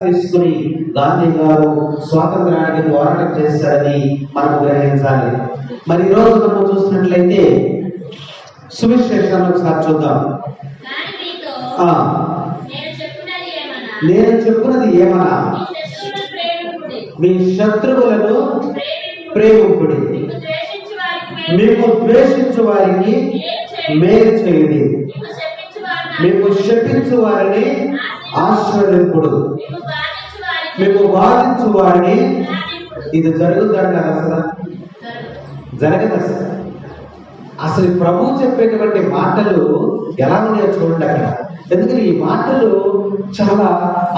తీసుకుని గాంధీ గారు స్వాతంత్రానికి పోరాటం చేశారని మనం గ్రహించాలి. మరి ఈ రోజు మనం చూసినట్లయితే సువిశేషాన్ని ఒకసారి చూద్దాం. నేను చెప్పున్నది ఏమన్నా, మీ శత్రువులను ప్రేమింపుడి, మీకు ద్వేషించు వారికి మేలు చేయుడి, మీకు శపించు వారిని ఆశీర్వదింపుడు, మీకు బాధించు వారిని. ఇది జరుగుతుందంటారు అసలు? జరగదు అసలు. అసలు ప్రభువు చెప్పేటువంటి మాటలు ఎలా ఉన్నాయో చూడండి అక్కడ. ఎందుకంటే ఈ మాటలు చాలా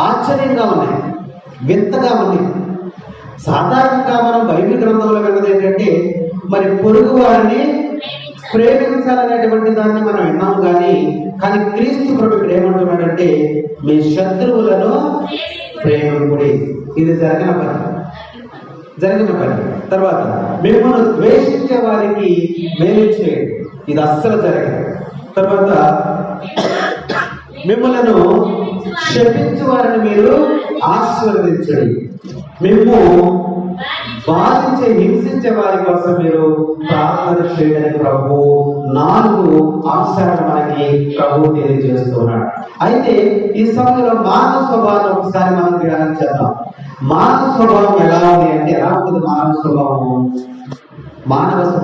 ఆశ్చర్యంగా ఉన్నాయి, వింతగా ఉన్నాయి. సాధారణంగా మనం బైబిల్ గ్రంథంలో విన్నది ఏంటంటే, మరి పొరుగు వారిని ప్రేమించాలనేటువంటి దాన్ని మనం విన్నాము. కానీ క్రీస్తు ప్రభు ఇక్కడ ఏమంటున్నాడంటే, మీ శత్రువులను ప్రేమింపుడి. ఇది జరిగిన పని. తర్వాత మిమ్మల్ని ద్వేషించే వారికి మేలు చేయండి. ఇది అస్సలు జరగదు. తర్వాత మిమ్మల్ని శపించే వారిని మీరు ఆశీర్వదించండి, మేము బాధించే హింసించే వారి కోసం మీరు ప్రార్థన చేయడని ప్రభు 4 అంశాలను మనకి ప్రభు తెలియజేస్తున్నాడు. అయితే ఈ సమయంలో మానవ స్వభావం ఒకసారి మనం ధ్యానం చేద్దాం. మానవ స్వభావం ఎలా ఉంది అంటే, ఎలా ఉంటుంది మానవ స్వభావం?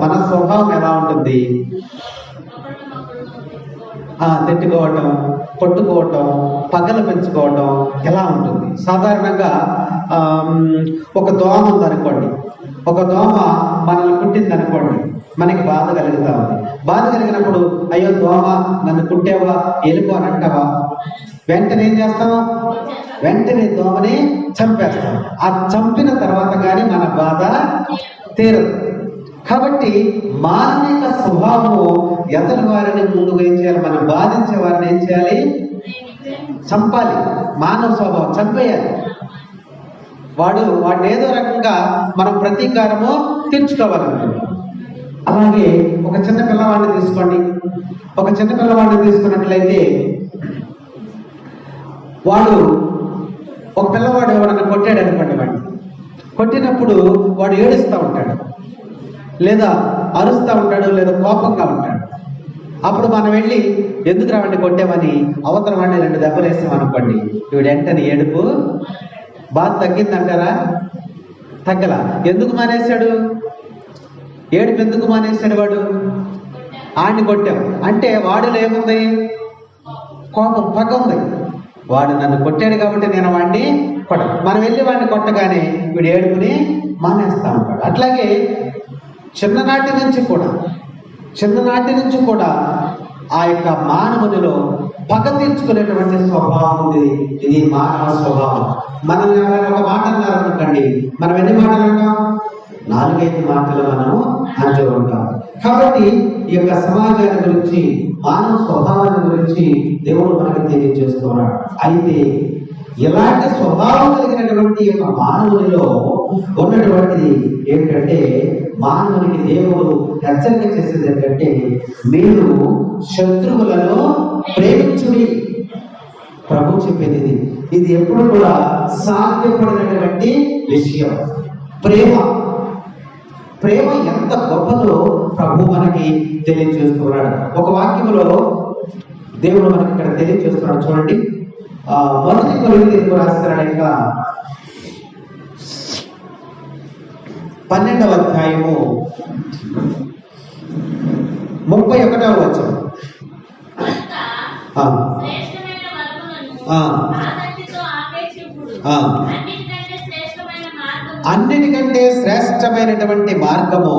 మన స్వభావం ఎలా ఉంటుంది? తిట్టుకోవటం, కొట్టుకోవటం, పగలు పెంచుకోవటం ఎలా ఉంటుంది? సాధారణంగా ఒక దోమ ఉందనుకోండి, ఒక దోమ మనల్ని కుట్టింది అనుకోండి, మనకి బాధ కలుగుతా ఉంది. బాధ కలిగినప్పుడు, అయ్యో దోమ నన్ను కుట్టావా, వెళ్ళిపో అని అంటావా? వెంటనే ఏం చేస్తాము? వెంటనే దోమని చంపేస్తాం. ఆ చంపిన తర్వాత కానీ మన బాధ తీరదు. కాబట్టి మానవిక స్వభావము ఎతని వారిని ముందుగా ఏం చేయాలి? మనం బాధించే వారిని ఏం చేయాలి? చంపాలి. మానవ స్వభావం చంపేయాలి. వాడిని ఏదో రకంగా మనం ప్రతీకారము తీర్చుకోవాలనుకుంటున్నాం. అలాగే ఒక చిన్న పిల్లవాడిని తీసుకోండి. ఒక చిన్న పిల్లవాడిని తీసుకున్నట్లయితే, ఒక పిల్లవాడు ఎవరన్నా కొట్టాడు అనుకోండి, వాడిని కొట్టినప్పుడు వాడు ఏడుస్తూ ఉంటాడు, లేదా అరుస్తూ ఉంటాడు, లేదా కోపంగా ఉంటాడు. అప్పుడు మనం వెళ్ళి ఎందుకు రావండి కొట్టామని అవతల వాడిని 2 దెబ్బలు వేస్తాం అనుకోండి, వీడు వెంటనే ఏడుపు బాధ తగ్గిందంటారా? తగ్గల. ఎందుకు మానేశాడు? ఏడుపు ఎందుకు మానేశాడు? వాడు ఆడిని కొట్టాం అంటే వాడిలో ఏముంది? కోపం, పగ ఉంది. వాడు నన్ను కొట్టాడు కాబట్టి నేను వాడిని మనం వెళ్ళి వాడిని కొట్టగానే వీడు ఏడుపుని మానేస్తా ఉంటాడు. అట్లాగే చిన్ననాటి నుంచి కూడా ఆ యొక్క మానవునిలో పగ తీర్చుకునేటువంటి స్వభావం ఉంది. ఇది మానవ స్వభావం. మనల్ని ఎవరైనా ఒక మాట అన్నారనుకోండి, మనం ఎన్ని మాటలు అంటాం? 4-5 మాటలు మనము అంటూ ఉంటాం. కాబట్టి ఈ యొక్క సమాజాన్ని గురించి, మానవ స్వభావాన్ని గురించి దేవుడు మనకి తెలియజేస్తున్నాడు. అయితే ఇలాంటి స్వభావం కలిగినటువంటి యొక్క మానవునిలో ఉన్నటువంటిది ఏంటంటే, మానవునికి దేవుడు హెచ్చరిక చేసేది ఏంటంటే, మీరు శత్రువులను ప్రేమించుడి. ప్రభు చెప్పేది ఇది ఎప్పుడు కూడా సాధ్యపడినటువంటి విషయం. ప్రేమ ఎంత గొప్పదో ప్రభు మనకి తెలియజేస్తున్నాడు. ఒక వాక్యంలో దేవుడు మనకి ఇక్కడ తెలియజేస్తున్నాడు. చూడండి, 1 కొరింథీయులకు రాసిన లేఖ 12వ అధ్యాయము 31వ వచనం. అన్నిటికంటే శ్రేష్టమైనటువంటి మార్గము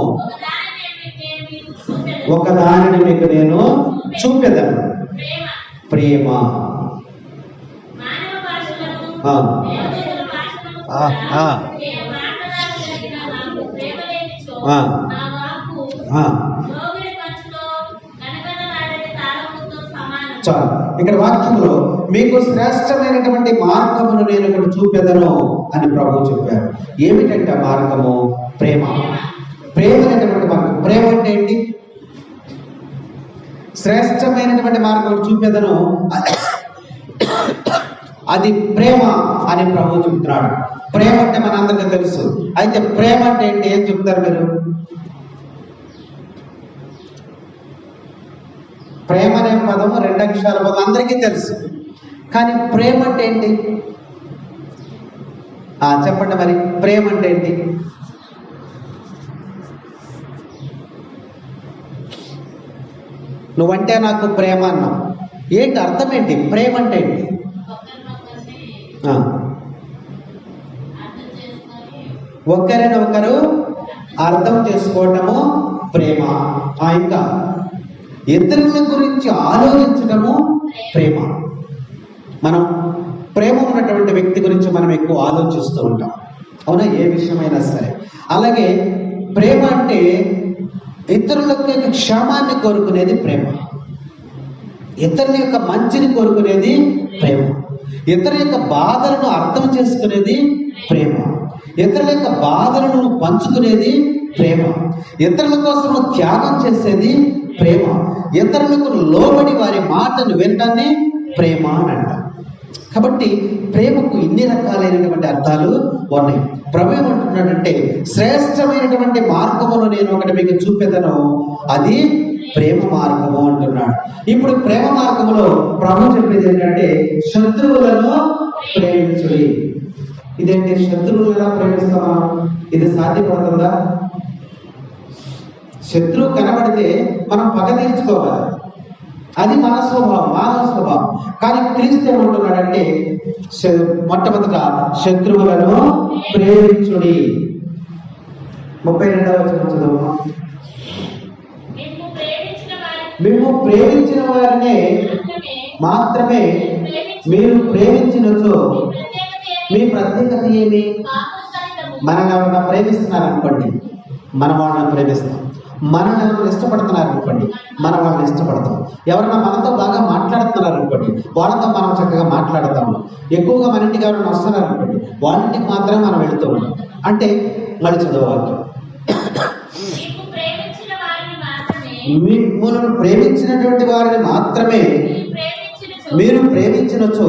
ఒకదానిని మీకు నేను చూపెదను, ప్రేమ. చాలు. ఇక్కడ వాక్యంలో మీకు శ్రేష్టమైనటువంటి మార్గమును నేను ఇక్కడ చూపెదను అని ప్రభువు చెప్పారు. ఏమిటంటే ఆ మార్గము? ప్రేమ అనేటువంటి మార్గం. ప్రేమ అంటే ఏంటి? శ్రేష్టమైనటువంటి మార్గం చూపెదను అది ప్రేమ అని ప్రభువు చెప్తున్నాడు. ప్రేమ అంటే మనందరికీ తెలుసు. అయితే ప్రేమ అంటే ఏంటి? ఏం చెప్తారు మీరు? ప్రేమ అనే పదము 2 అక్షరాల పదం అందరికీ తెలుసు. కానీ ప్రేమ అంటే ఏంటి? చెప్పండి మరి, ప్రేమ అంటే ఏంటి? నువ్వంటే నాకు ప్రేమ అన్నావు. ఏంటి అర్థం ఏంటి? ప్రేమ అంటే ఏంటి? ఒకరినొకరు అర్థం చేసుకోవటము ప్రేమ. ఇంకా ఇతరుల గురించి ఆలోచించటము ప్రేమ. మనం ప్రేమ ఉన్నటువంటి వ్యక్తి గురించి మనం ఎక్కువ ఆలోచిస్తూ ఉంటాం, అవునా? ఏ విషయమైనా సరే. అలాగే ప్రేమ అంటే ఇతరులకు క్షేమాన్ని కోరుకునేది ప్రేమ. ఇతరుల యొక్క మంచిని కోరుకునేది ప్రేమ. ఇతరుల యొక్క బాధలను అర్థం చేసుకునేది ప్రేమ. ఇతరుల యొక్క బాధలను పంచుకునేది ప్రేమ. ఇతరుల కోసం త్యాగం చేసేది ప్రేమ. ఇతరులకు లోబడి వారి మాటను వినడాన్ని ప్రేమ అని అంటారు. కాబట్టి ప్రేమకు ఇన్ని రకాలైనటువంటి అర్థాలు ఉన్నాయి. ప్రభు ఏమంటున్నాడంటే, శ్రేష్టమైనటువంటి మార్గమును నేను ఒకటి మీకు చూపెదను, అది ప్రేమ మార్గము అంటున్నాడు. ఇప్పుడు ప్రేమ మార్గములో ప్రభు చెప్పేది ఏంటంటే, శత్రువులను ప్రేమించుడి. ఇదేంటి? శత్రువులను ఎలా ప్రేమిస్తామా? ఇది సాధ్యపడుతుందా? శత్రువు కనబడితే మనం పగ తీర్చుకోవాలి, అది మన స్వభావం, మానవ స్వభావం. కానీ క్రీస్తు ఏమంటున్నాడంటే, మొట్టమొదట శత్రువులను ప్రేమించుడి. 32వ వచనం చదువు. మేము ప్రేమించిన వారినే మాత్రమే మీరు ప్రేమించినచో మీ ప్రత్యేకత ఏమి? మనం ఎవరైనా ప్రేమిస్తున్నారనుకోండి, మనం వాళ్ళని ప్రేమిస్తాం. మనల్ని ఎవరైనా ఇష్టపడుతున్నారనుకోండి, మనం వాళ్ళని ఇష్టపడతాం. ఎవరైనా మనతో బాగా మాట్లాడుతున్నారనుకోండి, వాళ్ళతో మనం చక్కగా మాట్లాడతాము. ఎక్కువగా మన ఇంటికి ఎవరైనా వస్తున్నారనుకోండి, వాళ్ళ ఇంటికి మాత్రమే మనం వెళుతూ ఉంటాం. అంటే మళ్ళీ చదవాలి, మిమ్మల్ని ప్రేమించినటువంటి వారిని మాత్రమే మీరు ప్రేమించినచో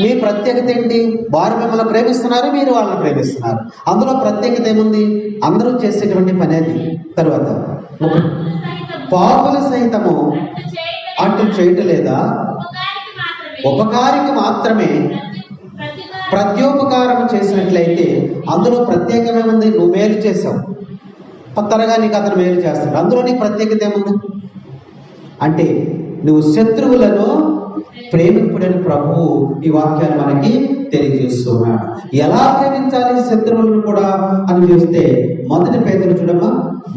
మీ ప్రత్యేకత ఏంటి? వారు మిమ్మల్ని ప్రేమిస్తున్నారు, మీరు వాళ్ళని ప్రేమిస్తున్నారు. అందులో ప్రత్యేకత ఏముంది? అందరూ చేసేటువంటి పని అది. తర్వాత పాపుల సైతము అటు చేయటలేదా? ఉపకారికి మాత్రమే ప్రత్యోపకారం చేసినట్లయితే అందులో ప్రత్యేకమే ఉంది. నువ్వు మేలు చేసావు, త్వరగా నీకు అతను మేలు చేస్తాడు, అందులో నీకు ప్రత్యేకత ఏముంది? అంటే నువ్వు శత్రువులను ప్రేమింపుడని ప్రభువు ఈ వాక్యాన్ని మనకి తెలియజేస్తున్నాడు. ఎలా ప్రేమించాలి శత్రువులను కూడా అని చూస్తే, 1 పేతురు చూడమ్మా,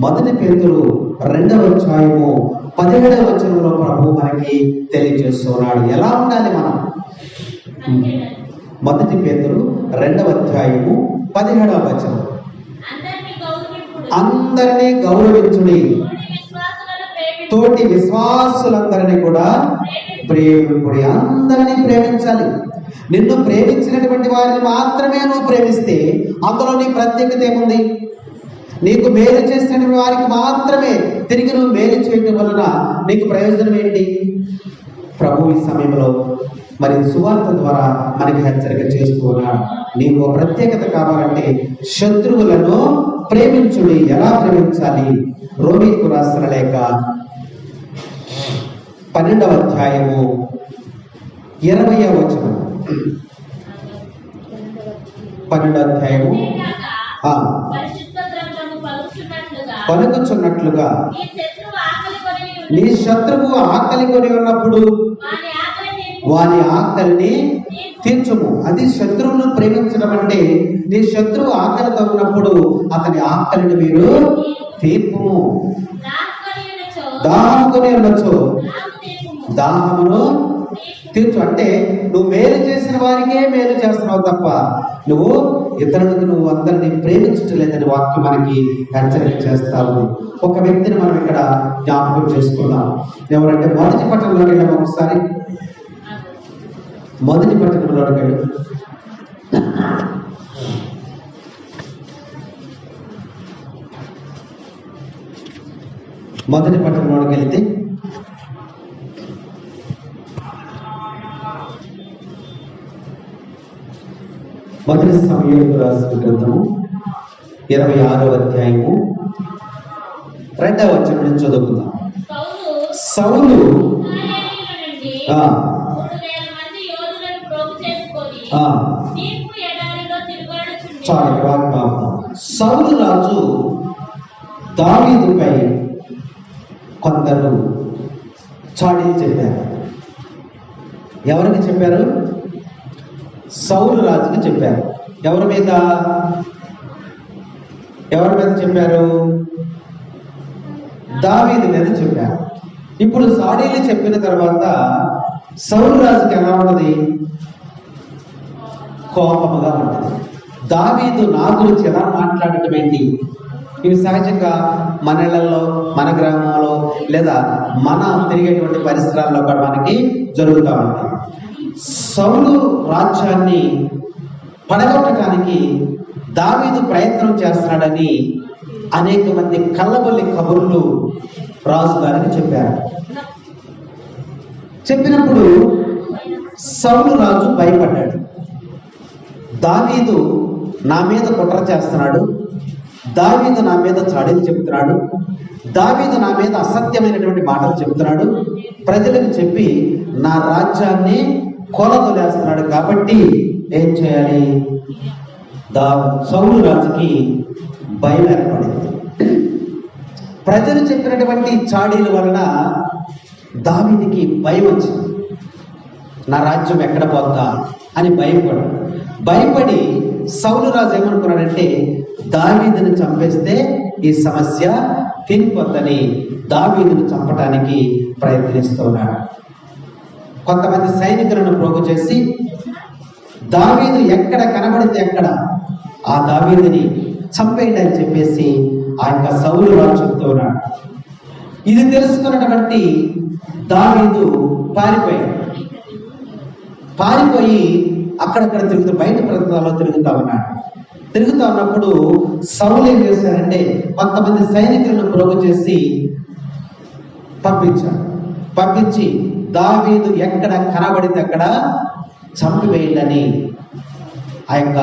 1 పేతురు 2వ అధ్యాయము 17వ వచనంలో ప్రభువు మనకి తెలియజేస్తున్నాడు ఎలా ఉండాలి మనం. 1 పేతురు 2వ అధ్యాయము 17వ వచనం. అందరినీ గౌరవించుడి, తోటి విశ్వాసులందరినీ కూడా ప్రేమింపుడి. అందరినీ ప్రేమించాలి. నిన్ను ప్రేమించినటువంటి వారిని మాత్రమే నువ్వు ప్రేమిస్తే అందులో నీ ప్రత్యేకత ఏముంది? నీకు మేలు చేసినటువంటి వారికి మాత్రమే తిరిగి నువ్వు మేలు చేయడం వలన నీకు ప్రయోజనం ఏంటి? ప్రభు ఈ సమయంలో మరి సువార్త ద్వారా మనకి హెచ్చరిక చేస్తూ ఉన్నాడు. నీకు ప్రత్యేకత కావాలంటే శత్రువులను ప్రేమించుడి. ఎలా ప్రేమించాలి? రోమీకు రాసిన లేఖ 12వ అధ్యాయము 20వ వచనం. 12వ అధ్యాయము పలుకుచున్నట్లుగా నీ శత్రువు ఆకలి కొని ఉన్నప్పుడు వాని ఆకలిని తీర్చుము. అది శత్రువును ప్రేమించడం అంటే, నీ శత్రువు ఆకలితో ఉన్నప్పుడు అతని ఆకలిని మీరు తీర్పుము. దాహం కొని ఉండొచ్చు, దాహమును తీర్చు. అంటే నువ్వు మేలు చేసిన వారికే మేలు చేస్తున్నావు తప్ప నువ్వు ఇతరులకు నువ్వు అందరినీ ప్రేమించట్లేదని వాక్యం మనకి హెచ్చరిక చేస్తా ఉంది. ఒక వ్యక్తిని మనం ఇక్కడ జ్ఞాపకం చేసుకున్నాం. ఎవరంటే 1 పట్టణంలోకి వెళ్ళాం. ఒకసారి 1 పట్టణంలోకి వెళ్ళి 1 పట్టణంలోకి వెళితే మొదటి సమూయేలు రాసిన గ్రంథము 26వ అధ్యాయము 2వ వచనం నుంచి చదువుకుందాం. సౌలు సౌలు రాజు దావీదుపై కొందరు చాడీలు చెప్పారు. ఎవరికి చెప్పారు? సౌలు రాజుకి చెప్పారు. ఎవరి మీద చెప్పారు? దావీదు మీద చెప్పారు. ఇప్పుడు చాడీలు చెప్పిన తర్వాత సౌలు రాజుకి ఎలా ఉన్నది? కోపముగా ఉంటుంది. దావీదు నా గురించి ఎలా మాట్లాడటం ఏంటి? ఇవి సహజంగా మన ఇళ్లలో, మన గ్రామంలో, లేదా మన తిరిగేటువంటి పరిసరాల్లో కూడా మనకి జరుగుతూ ఉంటాయి. సౌలు రాజ్యాన్ని పడగొట్టడానికి దావీదు ప్రయత్నం చేస్తున్నాడని అనేక మంది కల్లబొల్లి కబుర్లు రాజు గారికి చెప్పారు. చెప్పినప్పుడు సౌలు రాజు భయపడ్డాడు. దావీదు నా మీద కుట్ర చేస్తున్నాడు, దావీదు నా మీద చాడీలు చెప్తున్నాడు, దావీదు నా మీద అసత్యమైనటువంటి మాటలు చెప్తున్నాడు, ప్రజలకు చెప్పి నా రాజ్యాన్ని కొలతొలేస్తున్నాడు. కాబట్టి ఏం చేయాలి? సౌలు రాజుకి భయం ఏర్పడింది. ప్రజలు చెప్పినటువంటి చాడీల వలన దావీదుకి భయం వచ్చింది. నా రాజ్యం ఎక్కడ పోతా అని భయపడి సౌలు రాజు ఏమనుకున్నాడంటే దావీదుని చంపేస్తే ఈ సమస్య తినిపోద్దని దావీదుని చంపడానికి ప్రయత్నిస్తున్నాడు. కొంతమంది సైనికులను ప్రోగు చేసి దావీదు ఎక్కడ కనబడితే ఎక్కడ ఆ దావీదుని చంపేయండి అని చెప్పేసి ఆ యొక్క సౌలు రాజు చెప్తూ ఉన్నాడు. ఇది తెలుసుకున్నటువంటి దావీదు పారిపోయి అక్కడక్కడ బయట ప్రాంతాల్లో తిరుగుతూ ఉన్నప్పుడు సౌలు ఏం చేశారంటే కొంతమంది సైనికులను ప్రోగు చేసి పంపించి దావీదు ఎక్కడ కనబడితే అక్కడ చంపివేయాలని ఆ యొక్క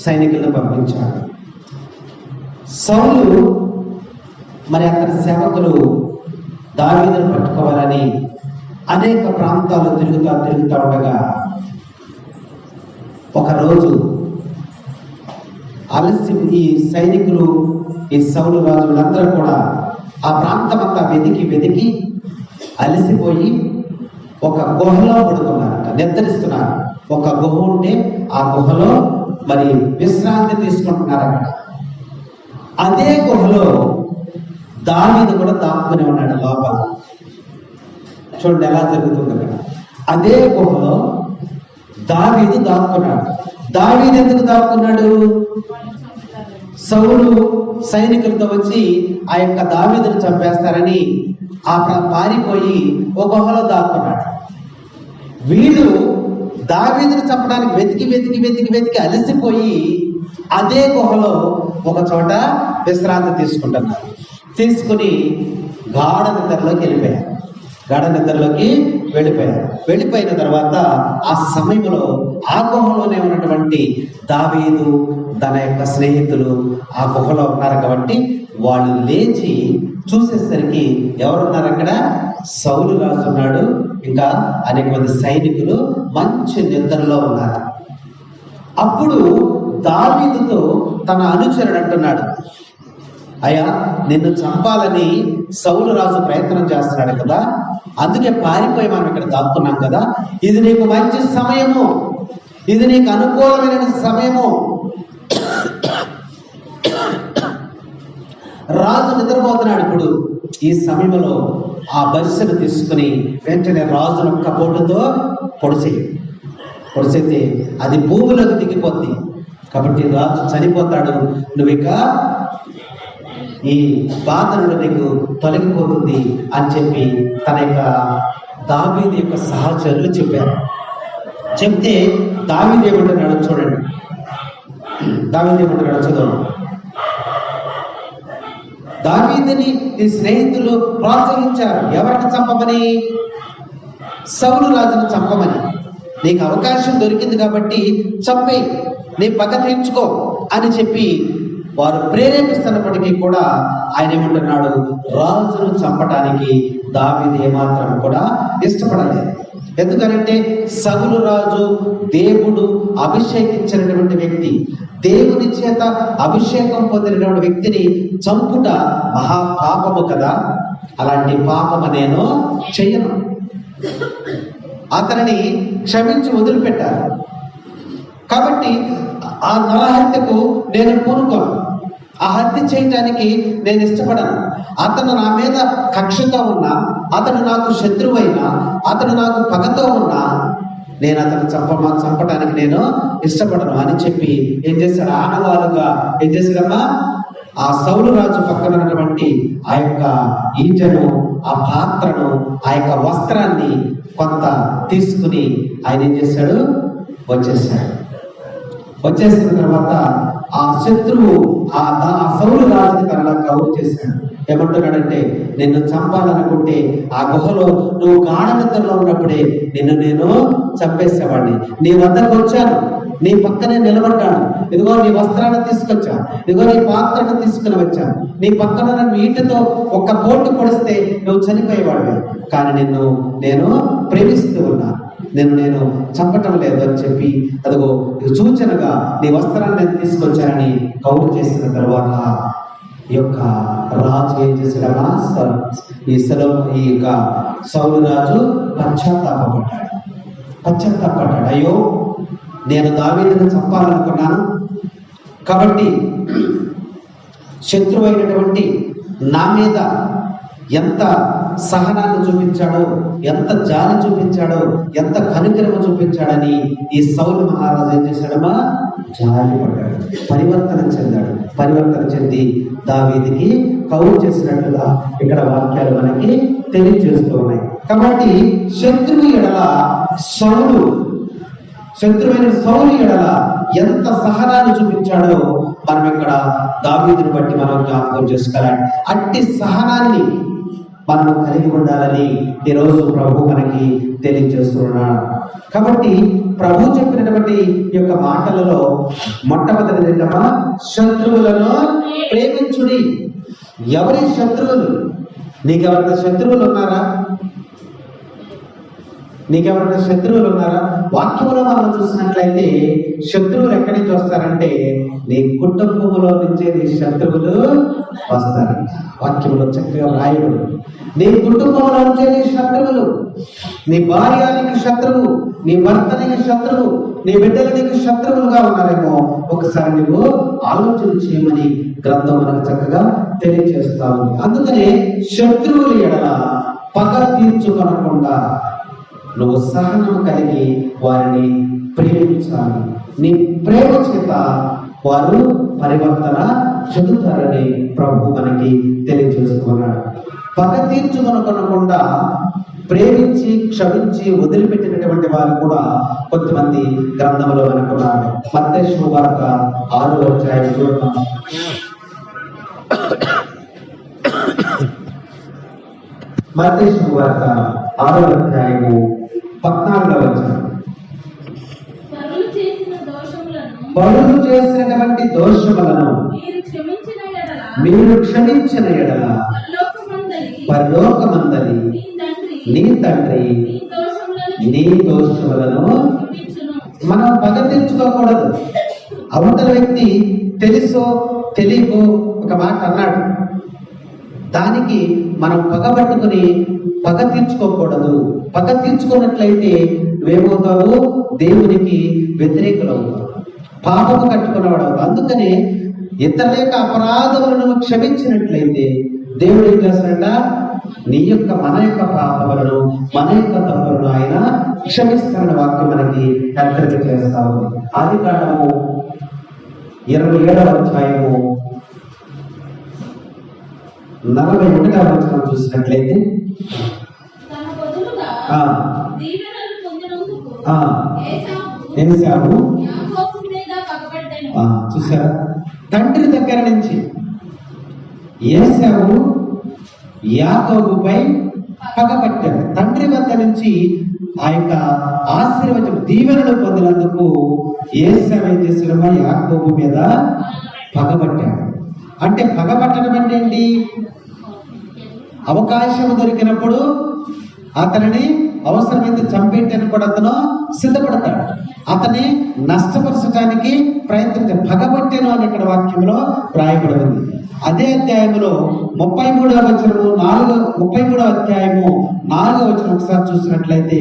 సైనికులను పంపించాడు. సౌలు మరి అతని సేవకులు దావీదును పట్టుకోవాలని అనేక ప్రాంతాలు తిరుగుతూ ఉండగా ఒకరోజు అలసి ఈ సైనికులు, ఈ సౌలు రాజులందరూ కూడా ఆ ప్రాంతం అంతా వెతికి అలసిపోయి ఒక గుహలో పడుకున్నారట, నిద్రిస్తున్నారు. ఒక గుహ ఉంటే ఆ గుహలో మరి విశ్రాంతి తీసుకుంటున్నారు. అక్కడ అదే గుహలో దావీదు కూడా దాక్కుని ఉన్నాడు లోపల. చూడండి ఎలా జరుగుతుంది అక్కడ. అదే గుహలో దావీదు దాక్కున్నాడు. దావీదు ఎందుకు దాక్కున్నాడు? సౌలు సైనికులతో వచ్చి ఆ యొక్క దావీదును చంపేస్తారని పారిపోయి ఒక గుహలో దాక్కున్నాడు. వీడు దావీదును చంపడానికి వెతికి అలసిపోయి అదే గుహలో ఒక చోట విశ్రాంతి తీసుకుని గాఢ నిద్రలోకి వెళ్ళిపోయిన తర్వాత ఆ సమయంలో ఆ గుహలోనే ఉన్నటువంటి దావీదు తన యొక్క స్నేహితులు ఆ గుహలో ఉన్నారు. కాబట్టి వాళ్ళు లేచి చూసేసరికి ఎవరున్నారు అక్కడ? సౌలు రాజు ఉన్నాడు, ఇంకా అనేక మంది సైనికులు మంచి నిద్రలో ఉన్నారు. అప్పుడు దావీదుతో తన అనుచరుడు అంటున్నాడు, అయ్యా నిన్ను చంపాలని సౌలు రాజు ప్రయత్నం చేస్తున్నాడు కదా, అందుకే పారిపోయి మనం ఇక్కడ దాక్కున్నాం కదా, ఇది నీకు మంచి సమయము, ఇది నీకు అనుకూలమైన సమయము. రాజు నిద్రపోతున్నాడు. ఇప్పుడు ఈ సమయంలో ఆ బరిసెను తీసుకుని వెంటనే రాజును ఒక్క పోటుతో పొడిచితే అది భూమిలోకి దిగిపోద్ది. కాబట్టి రాజు చనిపోతాడు. నువ్వు ఇక ఈ బాధ నుండి నీకు తొలగిపోతుంది అని చెప్పి తన యొక్క దావీదు యొక్క సహచరులు చెప్పారు. చెప్తే దావీదు ఏమంటున్నాడు చూడండి. చదవండి. దావీదుని ఈ స్నేహితులు ప్రోత్సహించారు. ఎవరిని చంపమని? సౌలు రాజును చంపమని. నీకు అవకాశం దొరికింది కాబట్టి చంపేయి, నీ పగ తీర్చుకో అని చెప్పి వారు ప్రేరేపిస్తున్నప్పటికీ కూడా ఆయన ఏమంటున్నాడు, రాజును చంపడానికి దావీదు ఏమాత్రం కూడా ఇష్టపడలేదు. ఎందుకనంటే సౌలు రాజు దేవుడు అభిషేకించినటువంటి వ్యక్తి, దేవుని చేత అభిషేకం పొందినటువంటి వ్యక్తిని చంపుట మహాపాపము కదా. అలాంటి పాపము నేను చెయ్యను. అతనిని క్షమించి వదిలిపెట్టారు. కాబట్టి ఆ నరహత్యకు నేను పూనుకోను, ఆ హత్య చేయటానికి నేను ఇష్టపడను. అతను నా మీద కక్షతో ఉన్నా, అతను నాకు శత్రువైనా, అతను నాకు పగతో ఉన్నా నేను అతను చంపడానికి నేను ఇష్టపడను అని చెప్పి ఏం చేశాడు, ఆనవాలుగా ఏం చేశాడమ్మా, ఆ సౌలు రాజు పక్కన ఉన్నటువంటి ఆ యొక్క ఈటెను, ఆ పాత్రను, ఆ యొక్క వస్త్రాన్ని కొంత తీసుకుని ఆయన ఏం చేశాడు, వచ్చేసిన తర్వాత ఆ శత్రువు ఆ సౌలు రాజుని తనలా కౌరు చేశాడు. ఏమంటున్నాడంటే, నిన్ను చంపాలనుకుంటే ఆ గుహలో నువ్వు గాఢ నిద్రలో ఉన్నప్పుడే నిన్ను నేను చంపేసేవాడిని. నీ వద్దకు వచ్చాను, నీ పక్కనే నిలబడ్డాను, ఇదిగో నీ వస్త్రాన్ని తీసుకొచ్చాను, ఇదిగో నీ పాత్రను తీసుకుని వచ్చాను, నీ పక్కన నన్ను వీటితో ఒక్క పోటు పొడిస్తే నువ్వు చనిపోయేవాడివి, కానీ నిన్ను నేను ప్రేమిస్తూ ఉన్నాను, నేను చంపటం లేదు అని చెప్పి అదిగో సూచనగా నీ వస్త్రాన్ని నేను తీసుకొచ్చానని కౌరు చేసిన తర్వాత ఈ యొక్క రాజు ఏం చేశాడమ్మా, ఈ యొక్క సౌలు రాజు పశ్చాత్తాపడ్డాడు. అయ్యో, నేను దావీదును చంపాలనుకున్నాను కాబట్టి శత్రువైనటువంటి నా మీద ఎంత సహనాన్ని చూపించాడో, ఎంత జాలి చూపించాడో, ఎంత కనికరము చూపించాడని ఈ సౌలు మహారాజు ఏం చేశాడమ్మా, జాలి పడ్డాడు, పరివర్తన చెంది దావీదుకి కౌరు చేసినట్లుగా ఇక్కడ వాక్యాలు మనకి తెలియజేస్తూ ఉన్నాయి. కాబట్టి శత్రువైన సౌలు ఎడల ఎంత సహనాన్ని చూపించాడో మనం ఇక్కడ దావీదుని బట్టి మనం జ్ఞాపకం చేసుకోవాలి. అట్టి సహనాన్ని మనం కలిగి ఉండాలని ఈరోజు ప్రభు మనకి తెలియజేస్తున్నాడు. కాబట్టి ప్రభు చెప్పినటువంటి ఈ యొక్క మాటలలో మొట్టమొదటిది ఏంటమ్మా, శత్రువులను ప్రేమించుడి. ఎవరి శత్రువులు? నీకెవరైనా శత్రువులు ఉన్నారా? వాక్యంలో మనం చూసినట్లయితే శత్రువులు ఎక్కడి నుంచి వస్తారంటే నీ కుటుంబంలో నుంచే నీ శత్రువులు వస్తారు. వాక్యంలో చక్కగా రాయడు, నీ కుటుంబంలో నుంచే నీ శత్రువులు. నీ భార్య నీకు శత్రువు, నీ భర్త నీకు శత్రువు, నీ బిడ్డలు నీకు శత్రువులుగా ఉన్నారేమో ఒకసారి నువ్వు ఆలోచన చేయమని గ్రంథం మనకు చక్కగా తెలియజేస్తా ఉంది. అందుకనే శత్రువుల ఎడల పగ తీర్చుకొనకుండా నువ్వు సహనం కలిగి వారిని ప్రేమించాలి. నీ ప్రేమ చేత వారు పరివర్తన చెందుతారని ప్రభు మనకి తెలియజేస్తున్నాడు. పగ తీర్చుకొనకుండా ప్రేమించి క్షమించి వదిలిపెట్టినటువంటి వారు కూడా కొంతమంది గ్రంథంలో మనకున్నారు. మత్తయి శుభవార్త 6వ అధ్యాయం చూద్దాం. మత్తయి శుభవార్త 6వ అధ్యాయము 14వ వచనం. పరులు చేసినటువంటి దోషములను మీరు క్షమించిన ఎడల పరలోకమందలి నీ తండ్రి నీ దోషములను. మనం పగ తెచ్చుకోకూడదు. అవతల వ్యక్తి తెలుసో తెలియకో ఒక మాట అన్నాడు, దానికి మనం పగబట్టుకుని పగ తీర్చుకోకూడదు. పగ తీర్చుకున్నట్లయితే నువ్వేమవుతావు, దేవునికి వ్యతిరేకులవుతావు, పాపము కట్టుకున్నవాడు. అందుకనే ఇతరుల యొక్క అపరాధములను క్షమించినట్లయితే దేవుడు ఏం చేస్తాడంట, మన యొక్క పాపములను మన యొక్క తప్పులను ఆయన క్షమిస్తారన్న వాక్యం మనకి హెచ్చరిక చేస్తా ఉంది. ఆదికాండము 27వ అధ్యాయము 41వ వచనం చూసినట్లయితే చూసారా, తండ్రి దగ్గర నుంచి ఏశావు యాకోబుపై పగపట్టాడు. తండ్రి వద్ద నుంచి ఆ యొక్క ఆశీర్వచనం దీవెనలు పొందినందుకు ఏశావు ఏం చేశాడమ్మా? యాకోబు మీద పగబట్టాడు. అంటే పగబట్టడం అంటే ఏంటి? అవకాశం దొరికినప్పుడు అతనిని అవసరమైతే చంపేయటానికి కూడా అతను సిద్ధపడతాడు. అతన్ని నష్టపరచడానికి ప్రయత్నించాడు. పగబట్టెను అని ఇక్కడ వాక్యంలో రాయబడి ఉంది. అదే అధ్యాయంలో 33వ వచనము 33వ అధ్యాయము 4వ వచనం ఒకసారి చూసినట్లయితే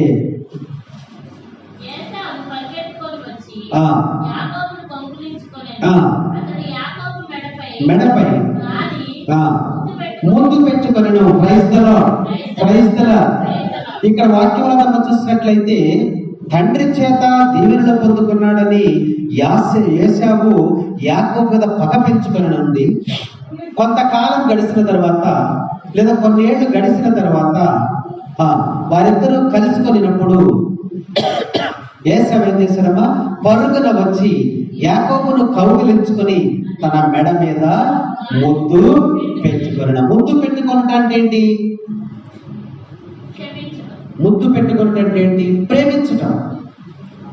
మెడపై ముందు పెట్టుకొనెను. ఇక్కడ వాక్యంలో మనం చూసినట్లయితే తండ్రి చేత దీవెనలు పొందుకున్నాడని ఏశావు యాకోబు మీద పగ పెంచుకొననుంది. కొంతకాలం గడిచిన తర్వాత లేదా కొన్ని ఏళ్ళు గడిచిన తర్వాత వారిద్దరూ కలుసుకొనినప్పుడు ఏశావు ఏం చేశాడమ్మా? పరుగున వచ్చి యాకోబును కౌగిలించుకొని తన మెడ మీద ముద్దు పెట్టుకొనడం. ముద్దు పెట్టుకొనటం అంటే ఏంటి? ముద్దు పెట్టుకొనటం అంటే ఏంటి? ప్రేమించటం.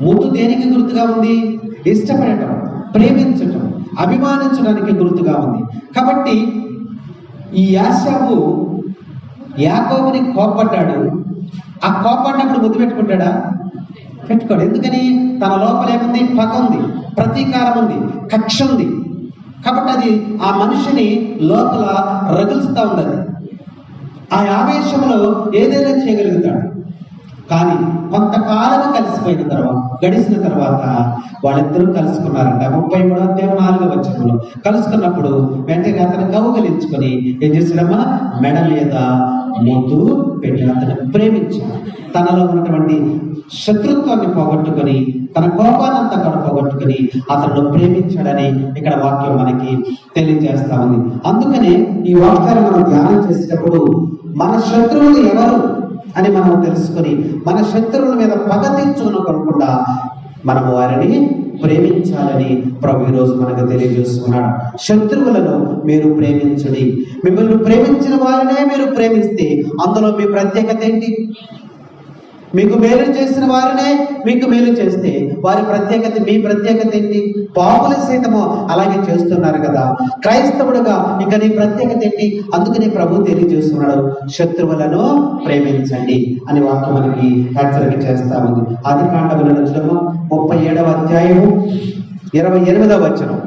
ముద్దు దేనికి గుర్తుగా ఉంది? ఇష్టపడటం, ప్రేమించటం, అభిమానించడానికి గుర్తుగా ఉంది. కాబట్టి ఈ ఏశావు యాకోబుని కోపడ్డాడు. ఆ కోపడినప్పుడు ముద్దు పెట్టుకుంటాడా? పెట్టుకోడు. ఎందుకని? తన లోపల ఏముంది? పగ ఉంది, ప్రతీకారం ఉంది, కక్ష ఉంది. కాబట్టి అది ఆ మనిషిని లోపల రగులుస్తూ ఉంది. అది ఆ ఆవేశంలో ఏదైనా చేయగలుగుతాడు. కానీ కొంతకాలం గడిచిన తర్వాత వాళ్ళిద్దరూ కలుసుకున్నారంట. 33వ అధ్యాయం 4వ వచనంలో కలుసుకున్నప్పుడు వెంటనే అతను కౌగిలించుకొని ఏం చేశాడమ్మా? మెడ మీద ముద్దు పెట్టి అతను ప్రేమించాడు. తనలో ఉన్నటువంటి శత్రుత్వాన్ని పోగొట్టుకొని, తన కోపానంతా కూడా పోగొట్టుకొని అతను ప్రేమించాడని ఇక్కడ వాక్యం మనకి తెలియజేస్తా ఉంది. అందుకనే ఈ వాక్యాన్ని మనం ధ్యానం చేసేటప్పుడు మన శత్రువులు ఎవరు అని మనం తెలుసుకొని మన శత్రువుల మీద పగ తీర్చుకోకుండా మనము వారిని ప్రేమించాలని ప్రభు ఈరోజు మనకు తెలియజేస్తున్నాడు. శత్రువులను మీరు ప్రేమించుడి. మిమ్మల్ని ప్రేమించిన వారినే మీరు ప్రేమిస్తే అందులో మీ ప్రత్యేకత ఏంటి? మీకు మేలు చేసిన వారినే మీకు మేలు చేస్తే వారి ప్రత్యేకత, మీ ప్రత్యేకత ఏంటి? పాపులు సైతము అలాగే చేస్తున్నారు కదా. క్రైస్తవుడుగా ఇక నీ ప్రత్యేకత ఏంటి? అందుకని ప్రభు తెలియజేస్తున్నాడు, శత్రువులను ప్రేమించండి అని వాక్యం మనకి హెచ్చరిక చేస్తా ఉంది. ఆదికాండముల గ్రంథము 37వ అధ్యాయము 28వ వచనం.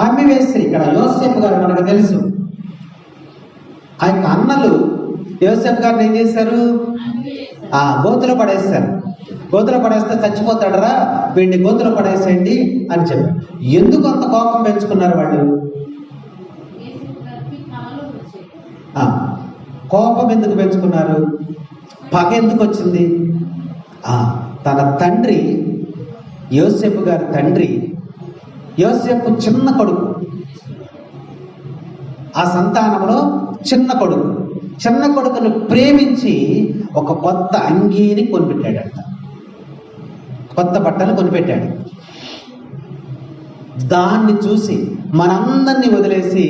అమ్మి వేస్తే ఇక్కడ యోసేపు గారు మనకు తెలుసు. ఆ యొక్క అన్నలు యోసేపు గారిని ఏం చేశారు? గోతులో పడేస్తారు. గోతులో పడేస్తే చచ్చిపోతాడరా, వీడిని గోతులో పడేసేయండి అని చెప్పారు. ఎందుకు అంత కోపం పెంచుకున్నారు వాళ్ళు? కోపం ఎందుకు పెంచుకున్నారు? పగ ఎందుకు వచ్చింది? తన తండ్రి యోసేపు గారి తండ్రి, యోసేపు చిన్న కొడుకు, ఆ సంతానంలో చిన్న కొడుకును ప్రేమించి ఒక కొత్త అంగీని కొనిపెట్టాడంట, కొత్త బట్టలు కొనిపెట్టాడు. దాన్ని చూసి మనందరినీ వదిలేసి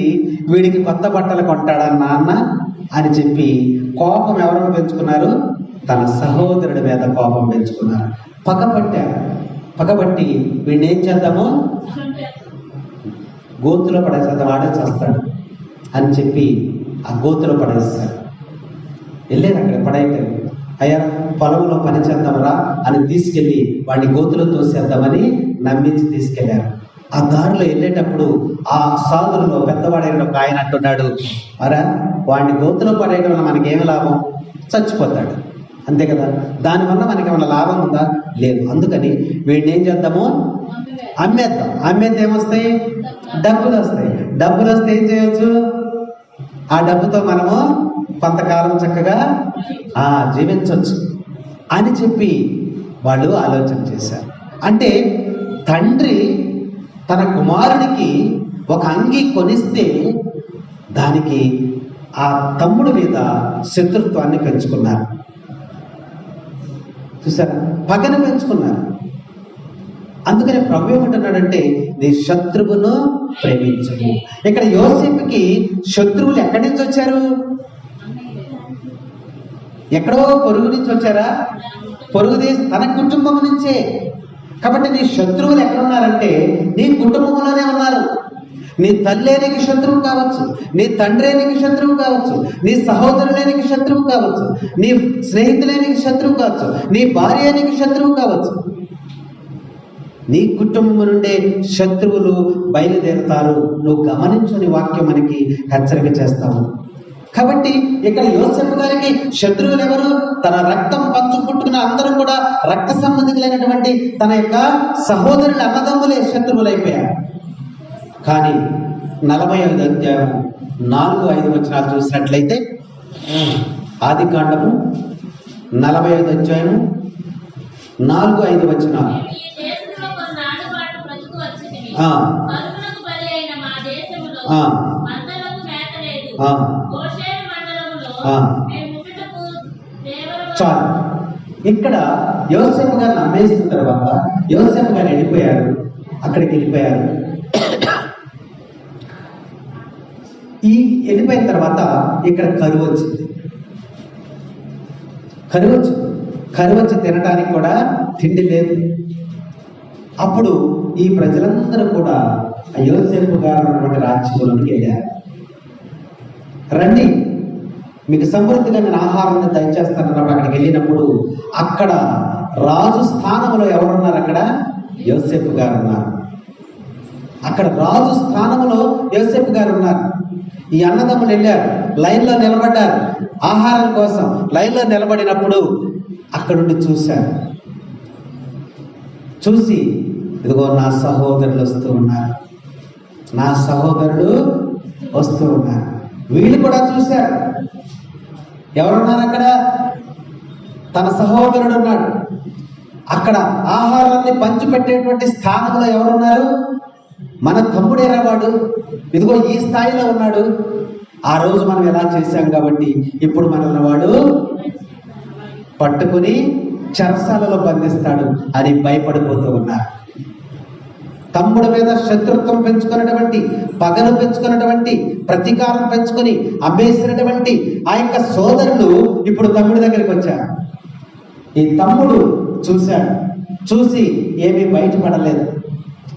వీడికి కొత్త బట్టలు కొంటాడా నాన్న అని చెప్పి కోపం ఎవరు పెంచుకున్నారు? తన సహోదరుడి మీద కోపం పెంచుకున్నారు. పగబట్టి వీడిని ఏం చేద్దాము? గోతులో పడేసేద్దాం, వాడే చేస్తాడు అని చెప్పి ఆ గోతులో పడేస్తారు. వెళ్ళారు అక్కడ పడేయటం. అయ్యా పొలంలో పని చేద్దామరా అని తీసుకెళ్ళి వాడిని గోతులో తోసేద్దామని నమ్మించి తీసుకెళ్లారు. ఆ దారిలో వెళ్ళేటప్పుడు ఆ సాధులలో పెద్దవాడైన ఒక ఆయన అంటున్నాడు, అరా వాడిని గోతులో పడేయడం వల్ల మనకేమి లాభం? చచ్చిపోతాడు, అంతే కదా. దానివల్ల మనకి ఏమైనా లాభం ఉందా? లేదు. అందుకని వీడిని ఏం చేద్దాము? అమ్మేద్దాం. అమ్మేద్దాం ఏమొస్తాయి? డబ్బులు వస్తాయి. డబ్బులు వస్తే ఏం చేయొచ్చు? ఆ డబ్బుతో మనము కొంతకాలం చక్కగా జీవించవచ్చు అని చెప్పి వాళ్ళు ఆలోచన చేశారు. అంటే తండ్రి తన కుమారునికి ఒక అంగీ కొనిస్తే దానికి ఆ తమ్ముడి మీద శత్రుత్వాన్ని పెంచుకున్నారు. చూసారా, పగను పెంచుకున్నారు. అందుకని ప్రభు ఏమంటున్నాడంటే నీ శత్రువును ప్రేమించము. ఇక్కడ యోసేపుకి శత్రువులు ఎక్కడి నుంచి వచ్చారు? ఎక్కడో పొరుగు నుంచి వచ్చారా? పొరుగు దేశం, తన కుటుంబం నుంచే. కాబట్టి నీ శత్రువులు ఎక్కడున్నారంటే నీ కుటుంబంలోనే ఉన్నారు. నీ తల్లే నీకు శత్రువు కావచ్చు, నీ తండ్రే నీకు శత్రువు కావచ్చు, నీ సహోదరులే నీకు శత్రువు కావచ్చు, నీ స్నేహితులే నీకు శత్రువు కావచ్చు, నీ భార్య నీకు శత్రువు కావచ్చు. నీ కుటుంబం నుండే శత్రువులు బయలుదేరుతారు. నువ్వు గమనించని వాక్యం మనకి హెచ్చరిక చేస్తాము. కాబట్టి ఇక్కడ యోసేపు గారికి శత్రువులు ఎవరు? తన రక్తం పంచుకుంటున్న అందరూ కూడా రక్త సంబంధికులైనటువంటి తన యొక్క సహోదరుల అన్నదమ్ములే శత్రువులైపోయారు. కానీ 45 అధ్యాయం 4-5 వచనాలు చూసినట్లయితే, ఆది కాండము 45 అధ్యాయం 4-5 వచనాలు. చాలు. ఇక్కడ యోసేపు గారిని అమ్మేసిన తర్వాత యోసేపు గారు వెళ్ళిపోయారు, అక్కడికి వెళ్ళిపోయారు. ఈ వెళ్ళిపోయిన తర్వాత ఇక్కడ కరువు వచ్చింది. కరువు వచ్చి తినడానికి కూడా తిండి లేదు. అప్పుడు ఈ ప్రజలందరూ కూడా యోసేపు గారు ఉన్నటువంటి రాజ్యంలోనికి వెళ్ళారు. రండి, మీకు సమృద్ధిగా నేను ఆహారాన్ని దయచేస్తానన్నప్పుడు అక్కడికి వెళ్ళినప్పుడు అక్కడ రాజు స్థానంలో ఎవరున్నారు? అక్కడ యోసేపు గారు ఉన్నారు. అక్కడ రాజు స్థానంలో యోసేపు గారు ఉన్నారు. ఈ అన్నదమ్ములు వెళ్ళారు, లైన్లో నిలబడ్డారు ఆహారం కోసం. లైన్లో నిలబడినప్పుడు అక్కడుండి చూశారు. చూసి ఇదిగో నా సహోదరులు వస్తూ ఉన్నారు, నా సహోదరుడు వస్తూ ఉన్నారు. వీళ్ళు కూడా చూశారు. ఎవరున్నారు అక్కడ? తన సహోదరుడు ఉన్నాడు. అక్కడ ఆహారాన్ని పంచిపెట్టేటువంటి స్థానంలో ఎవరున్నారు? మన తమ్ముడేరా వాడు, ఇదిగో ఈ స్థాయిలో ఉన్నాడు. ఆ రోజు మనం ఎలా చేశాం కాబట్టి ఇప్పుడు మనల్ని వాడు పట్టుకుని చెరసాలలో బంధిస్తాడు అని భయపడిపోతూ ఉన్నారు. తమ్ముడి మీద శత్రుత్వం పెంచుకున్నటువంటి, పగను పెంచుకున్నటువంటి, ప్రతీకారం పెంచుకొని అమ్మేసినటువంటి ఆ యొక్క సోదరులు ఇప్పుడు తమ్ముడి దగ్గరికి వచ్చారు. ఈ తమ్ముడు చూశాడు, చూసి ఏమీ బయటపడలేదు.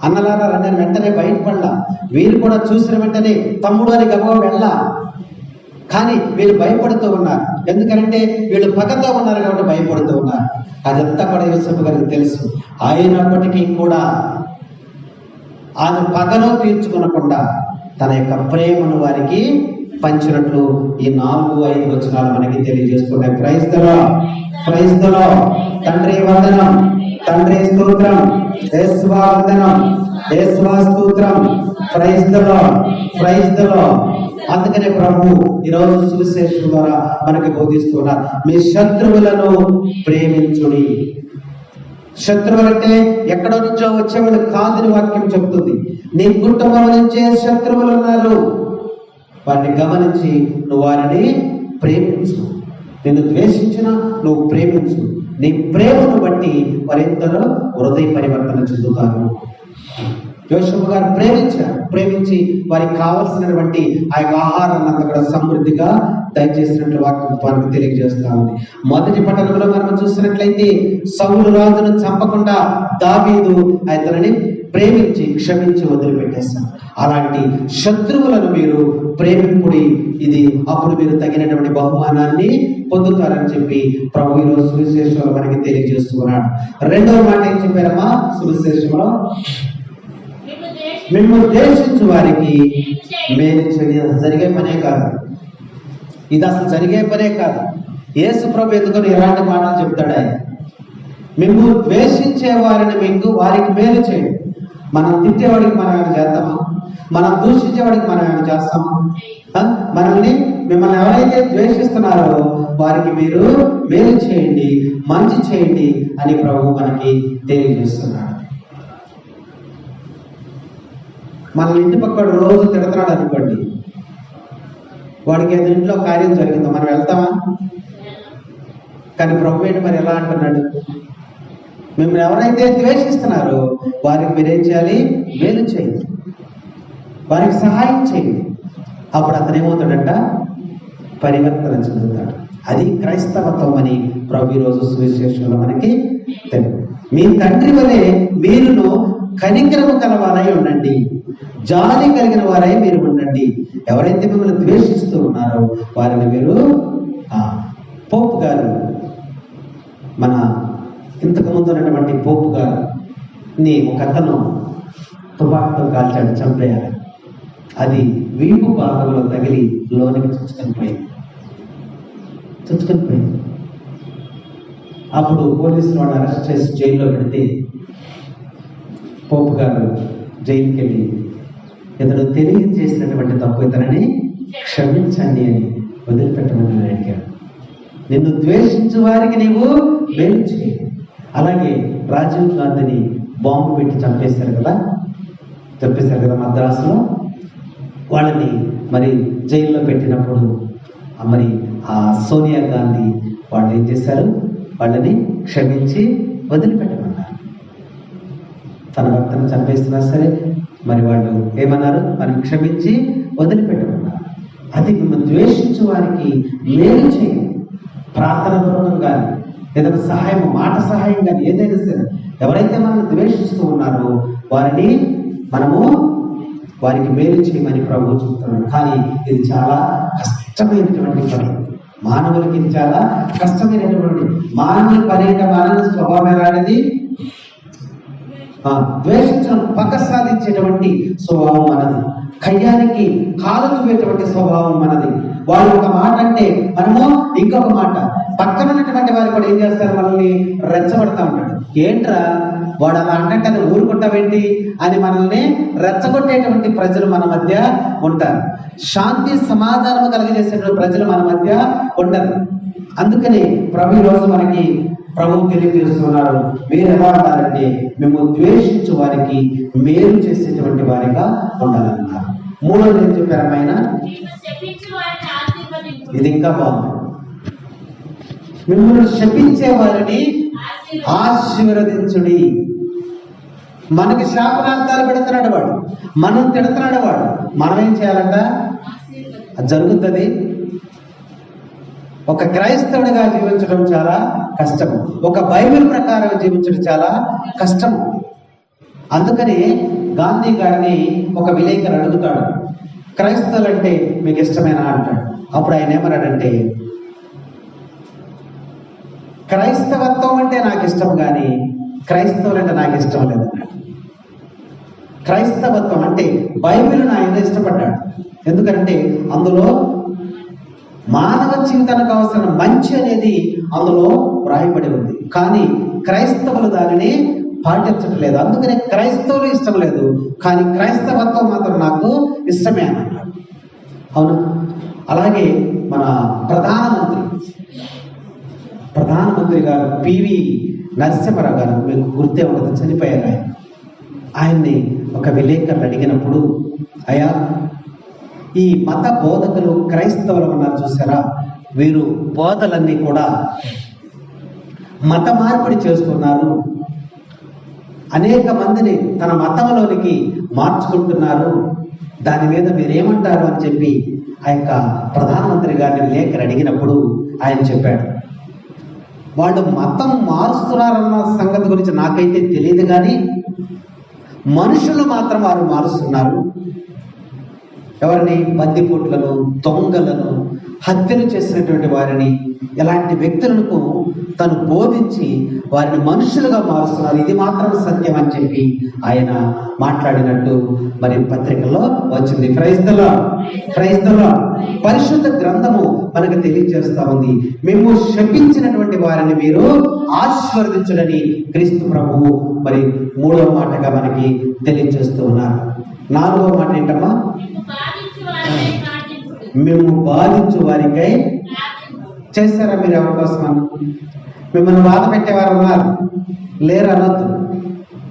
అన్నలారా రండి వెంటనే బయటపడలా. వీరు కూడా చూసిన వెంటనే తమ్ముడు అని గబగబా వెళ్ళా. కానీ వీళ్ళు భయపడుతూ ఉన్నారు. ఎందుకంటే వీళ్ళు పగతో ఉన్నారు కాబట్టి భయపడుతూ ఉన్నారు. అదంతా కూడా యోసేపు గారికి తెలుసు. అయినప్పటికీ కూడా ఆయన పగలో తీర్చుకునకుండా తన యొక్క ప్రేమను వారికి పంచినట్లు ఈ 4-5 వచనాలు మనకి తెలియజేస్తున్నాయి. Praise the Lord, praise the Lord. తండ్రి వందనం, తండ్రి స్తోత్రం, యేసువా వందనం, యేసువా స్తోత్రం. Praise the Lord, praise the Lord. అందుకనే ప్రభు ఈరోజు సువిశేషం ద్వారా మనకి బోధిస్తున్నారు, మీ శత్రువులను ప్రేమించుడి. శత్రువులంటే ఎక్కడో నుంచో వచ్చేవాళ్ళు కాదని వాక్యం చెప్తుంది. నీ కుటుంబం నుంచే శత్రువులు ఉన్నారు. వారిని గమనించి నువ్వు వారిని ప్రేమించు. నిన్ను ద్వేషించిన నువ్వు ప్రేమించు. నీ ప్రేమను బట్టి వారిద్దరూ హృదయ పరివర్తన చెందుతారు. యోసేపు గారు ప్రేమించి వారికి కావలసినటువంటి ఆ యొక్క ఆహారాన్ని అంతా కూడా సమృద్ధిగా దయచేసినట్లు వాక్యం వారికి తెలియజేస్తా ఉంది. మొదటి పట్టణంలో మనం చూసినట్లయితే సౌలు రాజును చంపకుండా దావీదు అతనిని ప్రేమించి క్షమించి వదిలిపెట్టేశారు. అలాంటి శత్రువులను మీరు ప్రేమింపుడి, ఇది అప్పుడు మీరు తగినటువంటి బహుమానాన్ని పొందుతారని చెప్పి ప్రభు ఈరోజు సువిశేషంలో మనకి తెలియజేస్తున్నాడు. రెండవ మాట ఏం చెప్పారమ్మా సువిశేషంలో? మిమ్మల్ని ద్వేషించు వారికి మేలు చేయడం జరిగే పనే కాదు. ఇది అసలు జరిగే పనే కాదు. యేసు ప్రభు ఎందుకని ఇలాంటి మాటలు చెప్తాడు? ఆయన మిమ్మల్ని ద్వేషించే వారిని వారికి మేలు చేయండి. మనం తిట్టేవాడికి మనం ఏమైనా చేస్తామా? మనం దూషించేవాడికి మనం ఏమైనా చేస్తామా? మిమ్మల్ని ఎవరైతే ద్వేషిస్తున్నారో వారికి మీరు మేలు చేయండి, మంచి చేయండి అని ప్రభు మనకి తెలియజేస్తున్నాడు. మన ఇంటి పక్కడు రోజు తిడతాడు అనుకోండి, వాడికి ఏదో ఇంట్లో కార్యం జరిగిందో మనం వెళ్తామా? కానీ ప్రభు ఏంటి మరి ఎలా అంటున్నాడు? మిమ్మల్ని ఎవరైతే ద్వేషిస్తున్నారో వారికి మీరేం చేయాలి? మేలు చేయండి, వారికి సహాయం చేయండి. అప్పుడు అతను ఏమవుతాడంట? పరివర్తన చెందుతాడు. అది క్రైస్తవత్వం అని ప్రభు ఈరోజు సువిశేషంలో మనకి తెలుసు. మీ తండ్రి వలె మీరును కనికరము కలవారై ఉండండి, జాలి కలిగిన వారై మీరు ఉండండి. ఎవరైతే మిమ్మల్ని ద్వేషిస్తూ ఉన్నారో వారిని మీరు పోపు గారు, మన ఇంతకు ముందు ఉన్నటువంటి పోపు గారిని ఒక అతను తుపాకుతో కాల్చాడు, చంపేయాలి. అది వీపు భాగంలో తగిలి లోనికి చుచ్చుకొని పోయింది. అప్పుడు పోలీసులు వాడు అరెస్ట్ చేసి జైల్లో పెడితే పోపు గారు జైలుకి వెళ్ళి ఇతను తెలియజేసినటువంటి తప్పు ఇతనని క్షమించండి అని వదిలిపెట్టమని అడిగాడు. నిన్ను ద్వేషించు వారికి నీవు మేలు చేయి. అలాగే రాజీవ్ గాంధీని బాంబు పెట్టి చంపేశారు కదా మద్రాసులో. వాళ్ళని మరి జైల్లో పెట్టినప్పుడు మరి ఆ సోనియా గాంధీ వాళ్ళు ఏం చేశారు? వాళ్ళని క్షమించి వదిలిపెట్టమన్నారు. తన భర్తను చంపేస్తున్నా సరే మరి వాళ్ళు ఏమన్నారు? మనం క్షమించి వదిలిపెట్టమన్నారు. అది మిమ్మల్ని ద్వేషించు వారికి మేలు చేయండి. ప్రార్థన పూర్వకం కానీ ఏదైనా సహాయం, మాట సహాయం కానీ ఏదైనా సరే ఎవరైతే మనల్ని ద్వేషిస్తూ ఉన్నారో వారిని వారికి మేలు చేయమని ప్రభువు చెప్తున్నాడు. కానీ ఇది చాలా కష్టమైనటువంటి పని. మానవులకి ఇది చాలా కష్టమైనటువంటి మానవుల పని. మానవ స్వభావం ఎలాంటిది? ద్వేషించడం, పక్క సాధించేటువంటి స్వభావం మనది. కయ్యానికి కాలుతువేటువంటి స్వభావం మనది. వాళ్ళు ఒక మాట అంటే మనము ఇంకొక మాట. పక్కన ఉన్నటువంటి వారు కూడా ఏం చేస్తారు? మనల్ని రెచ్చగొడతా ఉంటాడు. ఏంట్రా వాడు అలా అంటే అది ఊరుకుంటావేంటి అని మనల్ని రెచ్చగొట్టేటువంటి ప్రజలు మన మధ్య ఉంటారు. శాంతి సమాధానం కలిగజేసేటువంటి ప్రజలు మన మధ్య ఉండరు. అందుకని ప్రభు రోజు మనకి ప్రభువు తెలియజేస్తున్నారు, మీరు ఎలా ఉండాలంటే మేము ద్వేషించు వారికి మేలు చేసేటువంటి వారిగా ఉండాలన్నారు. మూడోది ఏం చెప్పారు ఆయన? ఇది ఇంకా బాగుంది. మిమ్మల్ని శపించే వారిని ఆశీర్వదించుడి. మనకి శాపనార్థాలు పెడుతున్నాడు వాడు, మనం తిడుతున్నాడు వాడు. మనం ఏం చేయాలంట? అది జరుగుతుంది. ఒక క్రైస్తవుడిగా జీవించడం చాలా కష్టము. ఒక బైబిల్ ప్రకారం జీవించడం చాలా కష్టము. అందుకని గాంధీ గారిని ఒక విలేకరు అడుగుతాడు, క్రైస్తవులు అంటే మీకు ఇష్టమేనా అంటాడు. అప్పుడు ఆయన ఏమన్నాడంటే, క్రైస్తవత్వం అంటే నాకు ఇష్టం కానీ క్రైస్తవులు అంటే నాకు ఇష్టం లేదన్నాడు. క్రైస్తవత్వం అంటే బైబిల్ ఆయన ఇష్టపడ్డాడు. ఎందుకంటే అందులో మానవ చింతనకు అవసరం మంచి అనేది అందులో వ్రాయబడి ఉంది. కానీ క్రైస్తవులు దానిని పాటించట్లేదు. అందుకనే క్రైస్తవులు ఇష్టం లేదు, కానీ క్రైస్తవత్వం మాత్రం నాకు ఇష్టమే అని అన్నాడు. అవును. అలాగే మన ప్రధానమంత్రి గారు పివి నరసింహారావు గారు, మీకు గుర్తే ఉండదు, చనిపోయారు. ఆయన్ని ఒక విలేకరులు అడిగినప్పుడు, అయ్యా ఈ మత బోధకులు క్రైస్తవులు ఉన్నారు చూసారా, వీరు బోధలన్నీ కూడా మత మార్పిడి చేసుకున్నారు, అనేక మందిని తన మతంలోనికి మార్చుకుంటున్నారు, దాని మీద మీరేమంటారు అని చెప్పి ఆ యొక్క ప్రధానమంత్రి గారిని విలేకరు అడిగినప్పుడు ఆయన చెప్పాడు, వాళ్ళు మతం మారుస్తున్నారన్న సంగతి గురించి నాకైతే తెలియదు, కానీ మనుషులు మాత్రం వారు మారుస్తున్నారు. ఎవరిని? బందిపోట్లను, దొంగలను, హత్యలు చేసినటువంటి వారిని, ఎలాంటి వ్యక్తులకు తను బోధించి వారిని మనుషులుగా మారుస్తున్నారు. ఇది మాత్రం సత్యం అని చెప్పి ఆయన మాట్లాడినట్టు మరి పత్రికల్లో వచ్చింది. క్రైస్తవుల పరిశుద్ధ గ్రంథము మనకు తెలియజేస్తా ఉంది, మేము శపించినటువంటి వారిని మీరు ఆశీర్వదించుడని క్రీస్తు ప్రభువు మరి 3వ మాటగా మనకి తెలియజేస్తూ ఉన్నారు. 4వ మాట ఏంటమ్మా? మేము బాధించు వారికై చేస్తారా? మీరు ఎవరి కోసం? మిమ్మల్ని బాధ పెట్టేవారు ఉన్నారు, లేరు అనొద్దు.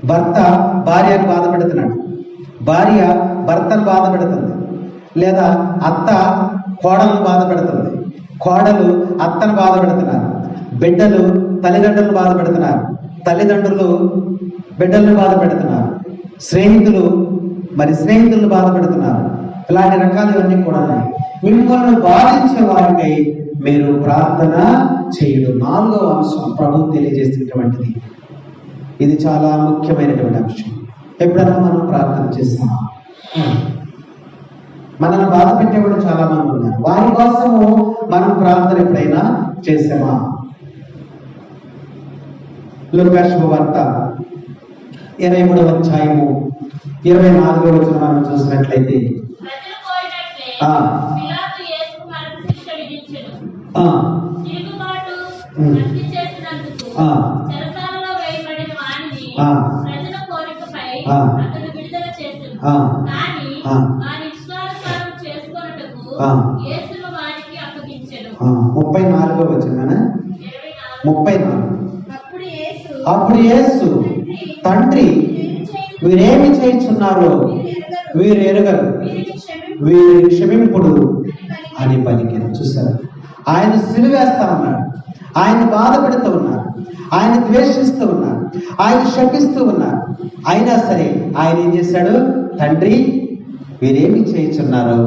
భర్త భార్యను బాధ పెడుతున్నాడు, భార్య భర్తను బాధ పెడుతుంది, లేదా అత్త కోడలను బాధ పెడుతుంది, కోడలు అత్తను బాధ పెడుతున్నారు, బిడ్డలు తల్లిదండ్రులను బాధ పెడుతున్నారు, తల్లిదండ్రులు బిడ్డలను బాధ పెడుతున్నారు, స్నేహితులు స్నేహితులను బాధ పెడుతున్నారు. ఇలాంటి రకాలు ఇవన్నీ కూడా ఉన్నాయి. మిమ్మల్ని బాధించే వారికై మీరు ప్రార్థన చేయడం 4వ అంశం ప్రభువు తెలియజేసినటువంటిది. ఇది చాలా ముఖ్యమైనటువంటి అంశం. ఎప్పుడైనా మనం ప్రార్థన చేస్తామా? మనల్ని బాధ పెట్టేవాడు చాలా మంది ఉన్నారు. వారి కోసము మనం ప్రార్థన ఎప్పుడైనా చేసామా? లూకా శుభవార్త 23వ అధ్యాయము 24వ వచనం మనం చూసినట్లయితే ముప్పై 34వ వచనం 34. అప్పుడు యేసు తండ్రి వీరేమి చేయుచున్నారో వీరు ఎరుగరు, వీరిని క్షమింపుడు అని పలికారు. చూసారు, ఆయన సిలువేస్తా ఉన్నాడు, ఆయన బాధ పెడుతూ ఉన్నారు, ఆయన ద్వేషిస్తూ ఉన్నారు, ఆయన శపిస్తూ ఉన్నారు. అయినా సరే ఆయన ఏం చేశాడు? తండ్రి వీరేమి చేయుచున్నారో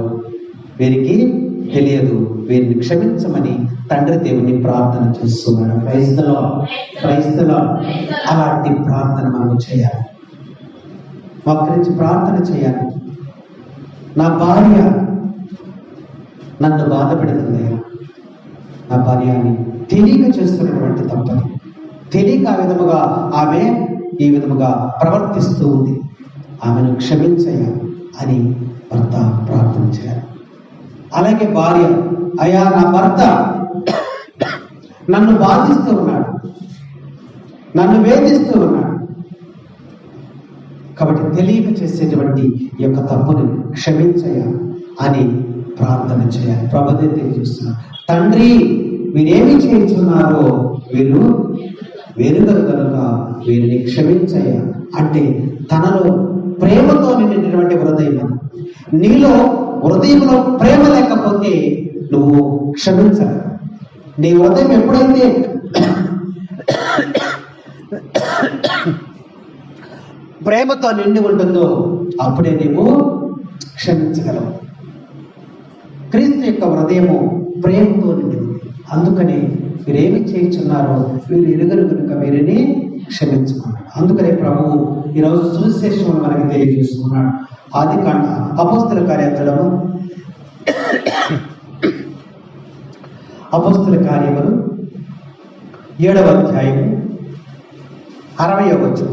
వీరికి తెలియదు, వీరిని క్షమించమని తండ్రి దేవుని ప్రార్థన చేస్తున్నాడు. క్రైస్తలో అలాంటి ప్రార్థన మనం చేయాలి. మోకరించి ప్రార్థన చేయాలి. నా భార్య నన్ను బాధ పెడుతుందయ్యా, నా భార్యని తెలియక చేస్తున్నటువంటి తప్పని, తెలియక ఆ విధముగా ఆమె ఈ విధముగా ప్రవర్తిస్తూ ఉంది, ఆమెను క్షమించయ్యా అని భర్త ప్రార్థన చేయాలి. అలాగే భార్య, అయ్యా నా భర్త నన్ను బాధిస్తూ ఉన్నాడు, నన్ను వేధిస్తూ ఉన్నాడు, కాబట్టి తెలియక చేసేటువంటి ఈ యొక్క తప్పుని క్షమించయ్యా అని ప్రార్థన చేయాలి. ప్రభుదే తెలియజేస్తున్నాడు, తండ్రి వీరేమి చేయించున్నారో వీరు వెరుగరు కనుక వీరిని క్షమించయ్యా అంటే తనలో ప్రేమతో నిండినటువంటి హృదయం. నీలో హృదయంలో ప్రేమ లేకపోతే నువ్వు క్షమించవు. నీ హృదయం ఎప్పుడైతే ప్రేమతో నిండి ఉంటుందో అప్పుడే నీవు క్షమించగలవు. క్రీస్తు యొక్క హృదయము ప్రేమతో నిండి ఉంది. అందుకని వీరేమి చేయించున్నారో వీరు ఎరుగరు కనుక వీరిని క్షమించుకున్నాడు. అందుకనే ప్రభువు ఈరోజు సువిశేషమును మనకి తెలియజేసుకున్నాడు. ఆదికాండ అపోస్తల కార్యములు 7వ అధ్యాయము 60వ వచనం.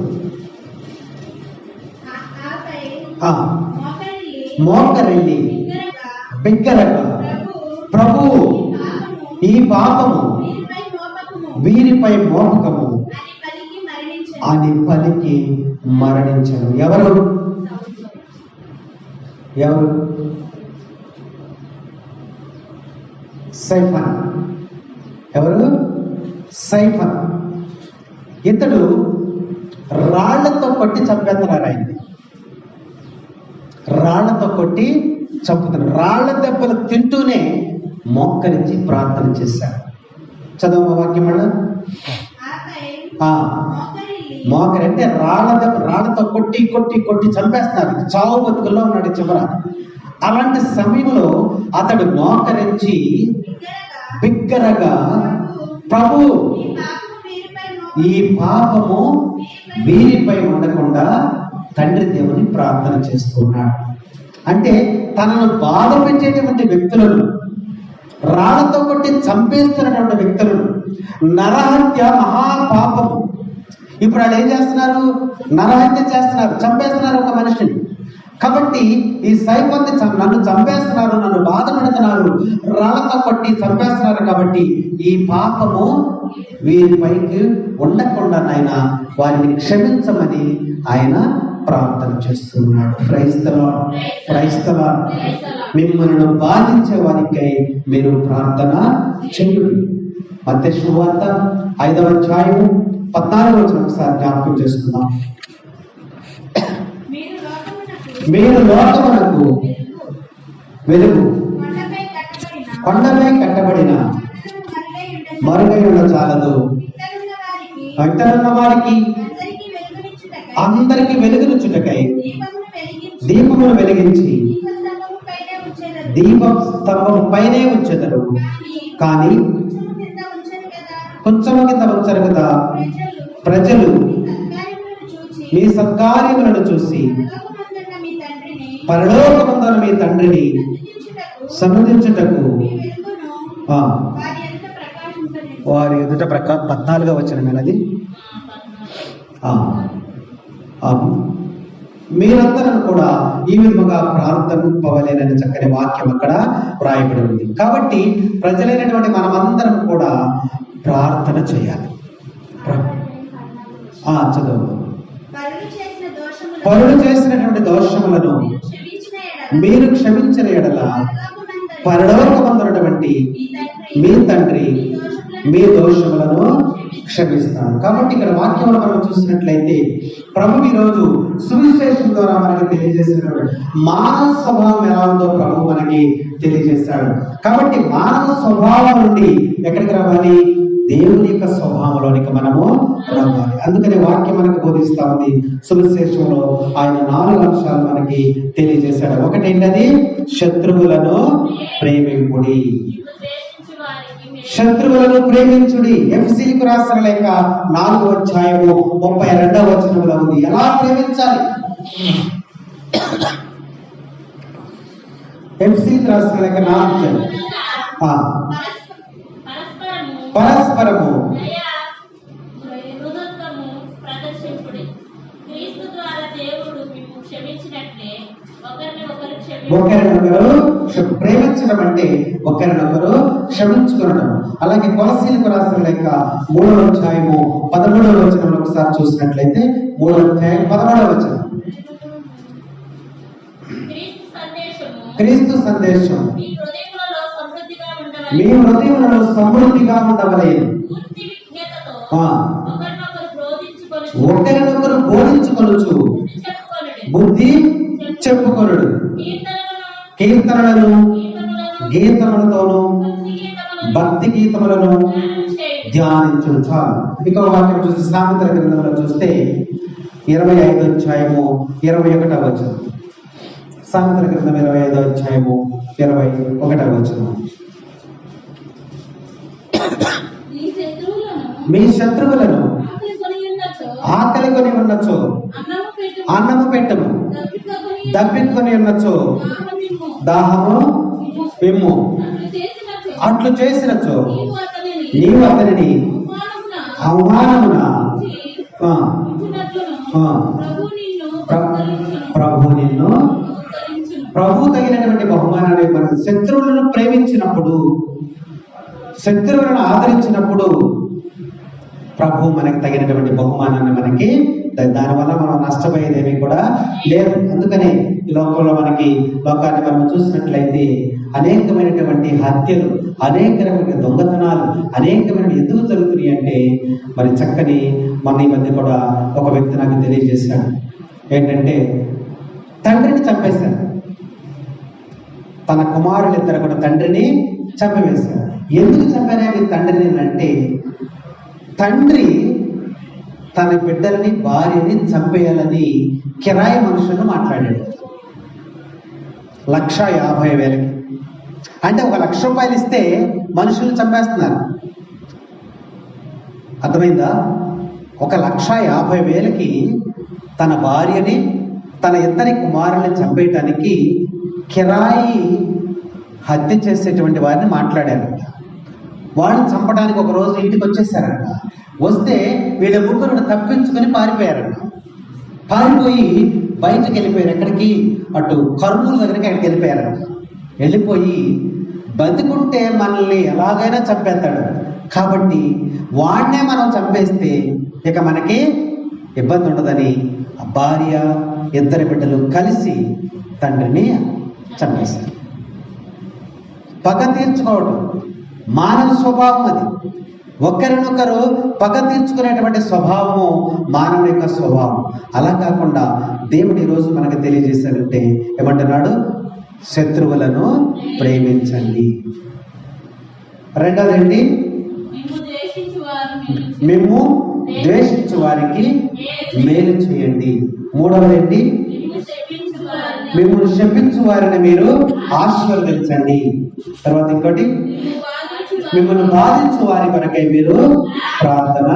మోకరిల్లి బిగ్గరగా ప్రభువు ఈ పాపము వీరిపై మోపకము అని పలికి మరణించను. ఎవరు? సైఫన్. ఎవరు? సైఫన్. ఇతడు రాళ్లతో కొట్టి చంపేస్తున్నారు. ఆయన్ని రాళ్లతో కొట్టి చంపుతున్నారు. రాళ్ల దెబ్బలు తింటూనే మోక్కరించి ప్రార్థన చేశారు. చదవ వాక్యం వల్ల మోకరి అంటే రాళ్లతో కొట్టి కొట్టి కొట్టి చంపేస్తున్నారు. చావు బతుకుల్లో ఉన్నాడు చివర. అలాంటి సమయంలో అతడు మోకరించి బిగ్గరగా ప్రభు ఈ పాపము వీరిపై ఉండకుండా తండ్రి దేవుని ప్రార్థన చేస్తున్నాడు. అంటే తనను బాధ పెట్టేటువంటి వ్యక్తులను, రాళ్లతో కొట్టి చంపేస్తున్నటువంటి వ్యక్తులను, నరహత్య మహాపాపము. ఇప్పుడు వాళ్ళు ఏం చేస్తున్నారు? నరహత్య చేస్తున్నారు, చంపేస్తున్నారు ఒక మనిషిని. కాబట్టి ఈ సైఫన్ని నన్ను చంపేస్తున్నారు, నన్ను బాధ పెడుతున్నారు, రాళ్లతో కొట్టి చంపేస్తున్నారు. కాబట్టి ఈ పాపము వీరిపైకి ఉండకుండా ఆయన వారిని క్షమించమని ఆయన ప్రార్థన చేస్తున్నాడు. క్రైస్తవ మిమ్మల్ని బాధించే వారికై మీరు ప్రార్థన చెయ్యండి. మత్తయి శుభవార్త 5వ అధ్యాయము 14వ వచనం ఒకసారి జ్ఞాపకం చేసుకుందాం. మీరు లోకమునకు వెలుగు, కొండపై కట్టబడిన మరుగై ఉన్న చాలదు, బయటనున్న వారికి అందరికి వెలుగునిచ్చుటకై దీపమును వెలిగించి దీప స్తంభం పైనే ఉంచెదరు, కానీ కొంచెము కింద ఉంచరు కదా. ప్రజలు మీ సత్కార్యములను చూసి పరలోకమందున్న మీ తండ్రిని సన్నిధించుటకు వారి ఎదుట 14వ వచనం అది. మీరందరూ కూడా ఈ విధముగా ప్రార్థింపవలెనని చక్కని వాక్యం అక్కడ వ్రాయబడి ఉంది. కాబట్టి ప్రజలైనటువంటి మనమందరం కూడా ప్రార్థన చేయాలి. చదువు. పరులు చేసినటువంటి దోషములను మీరు క్షమించిన ఎడల పరలోకమందున్నటువంటి మీ తండ్రి మీ దోషములను క్షమిస్తాను. కాబట్టి ఇక్కడ వాక్యంలో మనం చూసినట్లయితే ప్రభు ఈరోజు సువిశేషం ద్వారా మనకి తెలియజేసినటువంటి మానవ స్వభావం ఎలా ఉందో ప్రభు మనకి తెలియజేస్తాడు. కాబట్టి మానవ స్వభావం నుండి ఎక్కడికి రావాలి? దేవుని యొక్క స్వభావంలోనికి మనము రావాలి. అందుకని వాక్యం మనకు బోధిస్తా ఉంది. సువిశేషంలో ఆయన 4 అంశాలు మనకి తెలియజేశాడు. ఒకటేంటది? శత్రువులను ప్రేమింపుడి. శత్రువులను ప్రేమించుడి. ఎఫెసీయులకు రాసిన లేఖ 4వ అధ్యాయము 32వ వచనంలో ఉంది. ఎలా ప్రేమించాలి? ఎఫెసీయులకు రాసిన లేఖ 4 పరస్పరము ఒకరినొకరు ప్రేమించడం అంటే ఒకరినొకరు క్షమించుకోవడం. అలాగే కొలసీలకు రాసిన లేక 3వ అధ్యాయము 13వ వచనంలో ఒకసారి చూసినట్లయితే 3వ అధ్యాయం 13వ వచనం, క్రీస్తు సందేశం మీ హృదయములలో సమృద్ధిగా ఉండవలేదు, ఒకరినొకరు బోధించుకొనుచు బుద్ధి చెప్పుకొనుడు, కీర్తనలను గీతములతోనూ భక్తి గీతములను ధ్యానించుడు. చాలు. ఇంకో వాక్యం చూస్తే సామెతల గ్రంథంలో చూస్తే 25వ అధ్యాయము 21వ వచనం. సామెతల గ్రంథం 25వ అధ్యాయము 21వ వచనం. మీ శత్రువులను ఆకలి కొని ఉన్నచో అన్నము పెట్టము, దప్పికొని ఉన్నచో దాహము విమ్ము. అట్లు చేసినచో నీవు అతనిని అవమానమున ప్రభు తగినటువంటి బహుమానాన్ని మనం శత్రువులను ప్రేమించినప్పుడు, శత్రువులను ఆదరించినప్పుడు ప్రభు మనకి తగినటువంటి బహుమానాన్ని మనకి, దానివల్ల మనం నష్టపోయేదేమీ కూడా లేదు. అందుకనే ఈ లోకంలో లోకాన్ని మనం చూసినట్లయితే అనేకమైనటువంటి హత్యలు, అనేకమైన దొంగతనాలు, అనేకమైన ఎందుకు జరుగుతున్నాయి అంటే మరి చక్కని మన ఈ మధ్య కూడా ఒక వ్యక్తి నాకు తెలియజేశాడు. ఏంటంటే తండ్రిని చంపేశాడు. తన కుమారులిద్దరు కూడా తండ్రిని చంపివేశాడు. ఎందుకు చంపారు తండ్రిని అంటే, తండ్రి తన బిడ్డల్ని భార్యని చంపేయాలని కిరాయి మనుషులను మాట్లాడాడు. 1,50,000 అంటే 1,00,000 రూపాయలు ఇస్తే మనుషులను చంపేస్తున్నారు. అర్థమైందా? 1,50,000కి తన భార్యని తన ఇద్దరి కుమారుల్ని చంపేయటానికి కిరాయి హత్య చేసేటువంటి వారిని మాట్లాడారంట. వాడిని చంపడానికి ఒక రోజు ఇంటికి వచ్చేసారంట. వస్తే వీళ్ళ ముగ్గురు తప్పించుకొని పారిపోయారంట. పారిపోయి బయటకు వెళ్ళిపోయారు. ఎక్కడికి? అటు కర్నూలు దగ్గరికి అక్కడికి వెళ్ళిపోయారంట. వెళ్ళిపోయి బతికుంటే మనల్ని ఎలాగైనా చంపేస్తాడు కాబట్టి వాడినే మనం చంపేస్తే ఇక మనకి ఇబ్బంది ఉండదని భార్య ఇద్దరు బిడ్డలు కలిసి తండ్రిని చంపేశారు. పగ తీర్చుకోవడం మానవ స్వభావం. అది ఒకరినొకరు పగ తీర్చుకునేటువంటి స్వభావము మానవుని యొక్క స్వభావం. అలా కాకుండా దేవుడు ఈరోజు మనకు తెలియజేశాడంటే ఏమంటున్నాడు? శత్రువులను ప్రేమించండి. రెండోదండి మేము ద్వేషించు వారికి మేలు చేయండి. మూడవది ఏంటి? మిమ్మల్ని శపించు వారిని మీరు ఆశీర్వదించండి. తర్వాత ఇంకోటి, మిమ్మల్ని బాధించు వారి కొరకై మీరు ప్రార్థన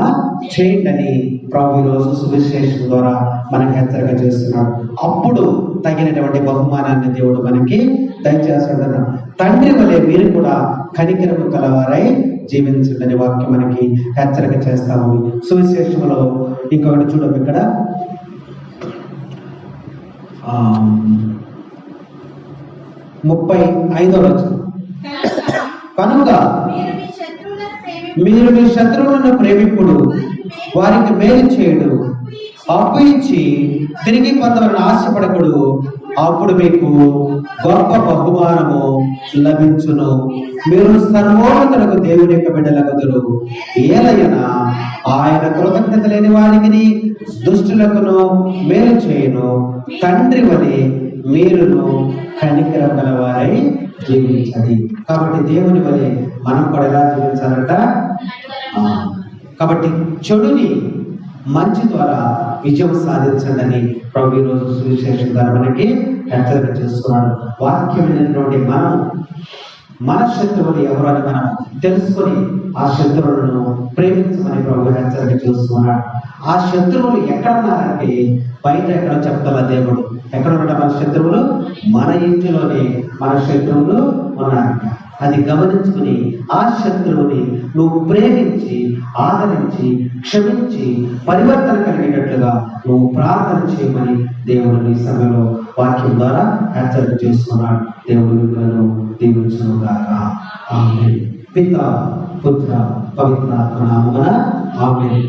చేయండి అని ప్రభు ఈరోజు సువిశేషం ద్వారా మనకి హెచ్చరిక చేస్తున్నాడు. అప్పుడు తగినటువంటి బహుమానాన్ని దేవుడు మనకి దయచేస్తాడు. తండ్రి వలె మీరు కూడా కనికరము కలవారై జీవించండి వాక్యం మనకి హెచ్చరిక చేస్తాము. సువిశేషంలో ఇంకొకటి చూడము, ఇక్కడ 35వ వచనం, కనుక మీరు మీ శత్రువులను ప్రేమిప్పుడు వారికి మేలు చేయుడు, అప్పు ఇచ్చి తిరిగి పొందవలని ఆశపడకుడు, అప్పుడు మీకు గొప్ప బహుమానము లభించును. మీరు సర్వోన్నతులకు దేవుని యొక్క బిడ్డలగుదురు. ఏలయన ఆయన కృతజ్ఞత లేని వారికి దుష్టులకును మేలు చేయను. తండ్రి వలె మీరును కనికరం గలవారై జీవించండి. కాబట్టి దేవుని వలె మనం కూడా ఎలా జీవించాలంట? కాబట్టి చెడుని మంచి ద్వారా విజయం సాధించండి ప్రభు ఈరోజు సువిశేషం ద్వారా మనకి హెచ్చరిక చేస్తున్నాడు. వాక్యమైనటువంటి మనం మన శత్రువులు ఎవరు అని మనం తెలుసుకొని ఆ శత్రువులను ప్రేమించమని ప్రభు హెచ్చరిక చేస్తున్నాడు. ఆ శత్రువులు ఎక్కడ ఉన్నారంటే బయట ఎక్కడో చెప్తారా దేవుడు. ఎక్కడ ఉన్నాడు మన శత్రువులు? మన ఇంటిలోనే మన శత్రువులు ఉన్నారంట. అది గమనించుకుని ఆ శత్రువుని నువ్వు ప్రేమించి ఆదరించి క్షమించి పరివర్తన కలిగేటట్లుగా నువ్వు ప్రార్థన చేయమని దేవుడు ఈ సమయంలో వాక్యం ద్వారా హెచ్చరిక చేస్తున్నాడు. దేవుడు మిమ్మల్ని దీవించును గాక. ఆమేన్. పిత పుత్ర పవిత్రాత్మ నామమున ఆమేన్.